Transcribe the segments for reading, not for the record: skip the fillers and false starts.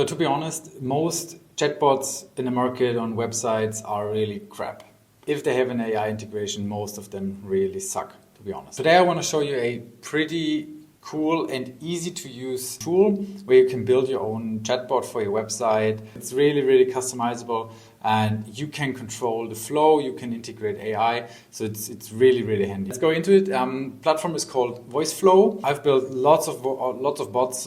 So to be honest, most chatbots in the market on websites are really crap. If they have an AI integration, most of them really suck, to be honest. Today I want to show you a pretty cool and easy to use tool where you can build your own chatbot for your website. It's really customizable and you can control the flow, you can integrate AI, so it's really handy. Let's go into it. Platform is called Voiceflow. I've built lots of bots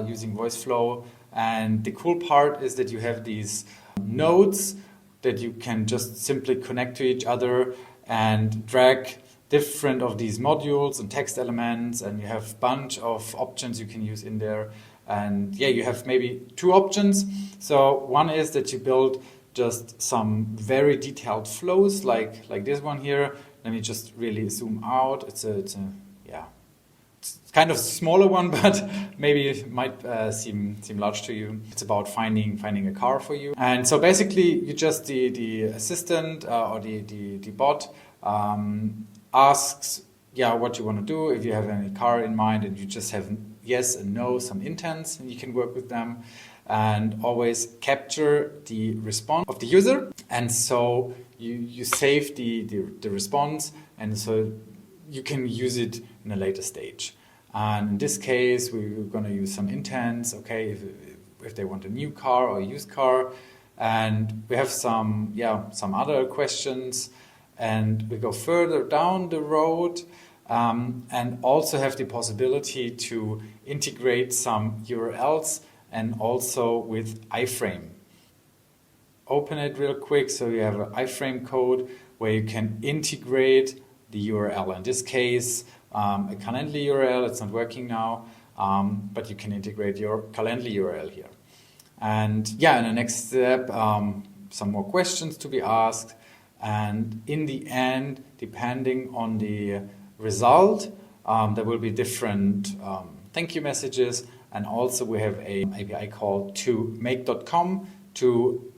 using Voiceflow, and the cool part is that you have these nodes that you can just simply connect to each other and drag different of these modules and text elements, and you have a bunch of options you can use in there. And yeah, you have maybe two options. So one is that you build just some very detailed flows like this one here. Let me just really zoom out. It's kind of a smaller one, but maybe it might seem large to you. It's about finding a car for you. And so basically you just, the assistant or the bot asks what you want to do. If you have any car in mind and you just have yes and no, some intents, and you can work with them and always capture the response of the user. And so you save the response, and so you can use it in a later stage. And in this case, we're going to use some intents, okay, if they want a new car or a used car. And we have some other questions, and we go further down the road and also have the possibility to integrate some URLs and also with iframe. Open it real quick, so you have an iframe code where you can integrate the URL. In this case, a Calendly URL, it's not working now, but you can integrate your Calendly URL here. And yeah, in the next step, some more questions to be asked. And in the end, depending on the result, there will be different thank you messages. And also we have an API call to make.com to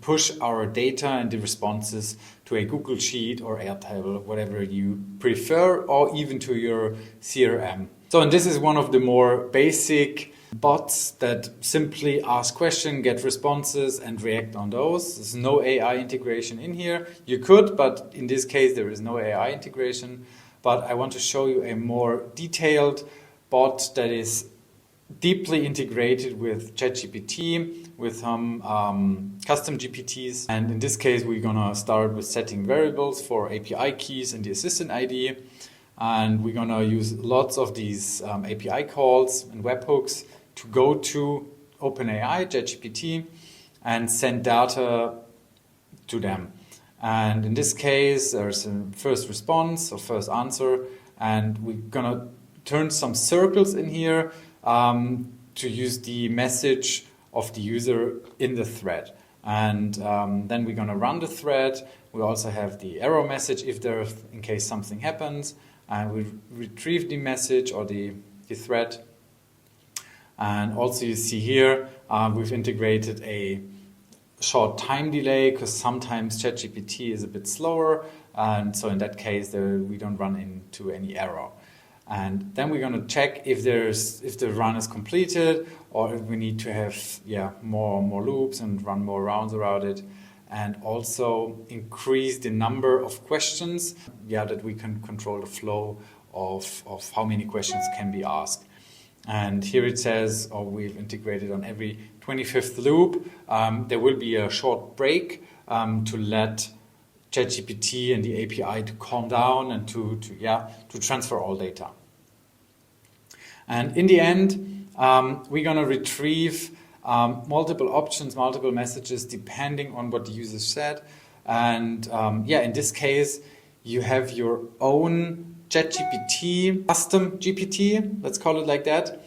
push our data and the responses to a Google Sheet or Airtable, whatever you prefer, or even to your CRM. So, and this is one of the more basic bots that simply ask questions, get responses, and react on those. There's no AI integration in here. You could, but in this case, there is no AI integration. But I want to show you a more detailed bot that is deeply integrated with ChatGPT, with some custom GPTs. And in this case, we're going to start with setting variables for API keys and the assistant ID. And we're going to use lots of these API calls and webhooks to go to OpenAI, ChatGPT, and send data to them. And in this case, there's a first response or first answer, and we're going to turn some circles in here to use the message of the user in the thread. And then we're going to run the thread. We also have the error message in case something happens. And we retrieve the message or the thread. And also you see here, we've integrated a short time delay because sometimes ChatGPT is a bit slower. And so in that case, we don't run into any error. And then we're going to check if the run is completed, or if we need to have more loops and run more rounds around it, and also increase the number of questions that we can control the flow of how many questions can be asked. And here it says, we've integrated on every 25th loop. There will be a short break to let ChatGPT and the API to calm down and to transfer all data. And in the end, we're going to retrieve multiple options, multiple messages, depending on what the user said. And in this case, you have your own ChatGPT, custom GPT, let's call it like that,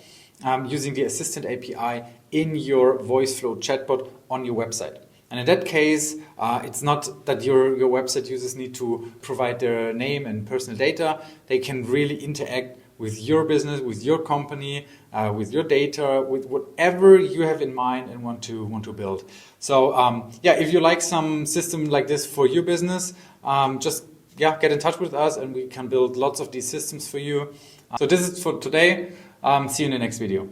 using the Assistant API in your Voiceflow chatbot on your website. And in that case, it's not that your website users need to provide their name and personal data. They can really interact with your business, with your company, with your data, with whatever you have in mind and want to build. So if you like some system like this for your business, just get in touch with us and we can build lots of these systems for you. So this is for today. See you in the next video.